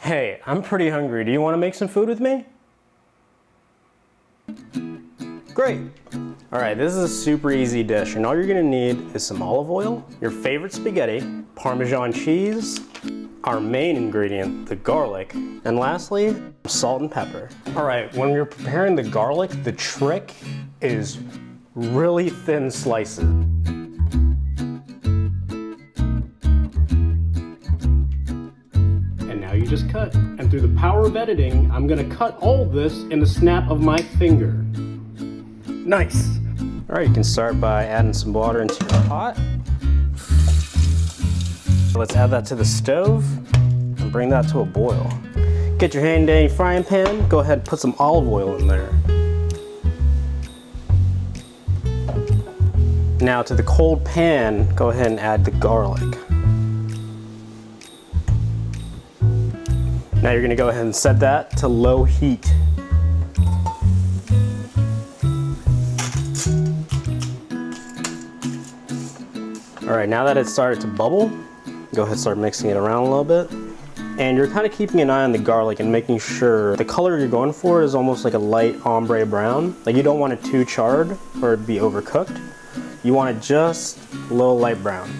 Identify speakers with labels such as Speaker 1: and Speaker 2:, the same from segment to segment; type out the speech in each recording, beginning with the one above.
Speaker 1: Hey, I'm pretty hungry. Do you want to make some food with me? Great. All right, this is a super easy dish, and all you're gonna need is some olive oil, your favorite spaghetti, Parmesan cheese, our main ingredient, the garlic, and lastly, salt and pepper. All right, when you're preparing the garlic, the trick is really thin slices. And now you just cut. And through the power of editing, I'm gonna cut all this in the snap of my finger. Nice. All right, you can start by adding some water into your pot. Let's add that to the stove and bring that to a boil. Get your handy dandy frying pan, go ahead and put some olive oil in there. Now to the cold pan, go ahead and add the garlic. Now you're gonna go ahead and set that to low heat. All right, now that it's started to bubble, go ahead and start mixing it around a little bit. And you're kind of keeping an eye on the garlic and making sure the color you're going for is almost like a light ombre brown. Like you don't want it too charred or it'd be overcooked. You want it just a little light brown.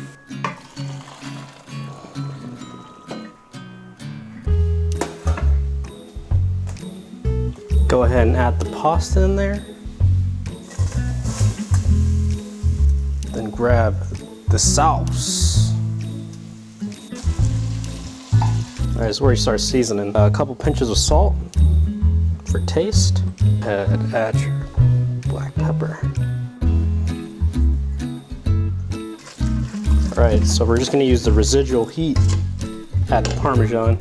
Speaker 1: Go ahead and add the pasta in there. Then grab the sauce. All right, this is where you start seasoning. A couple pinches of salt for taste. Add your black pepper. All right, so we're just gonna use the residual heat, add the Parmesan.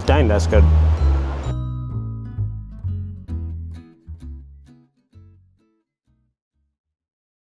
Speaker 1: Dang, that's good.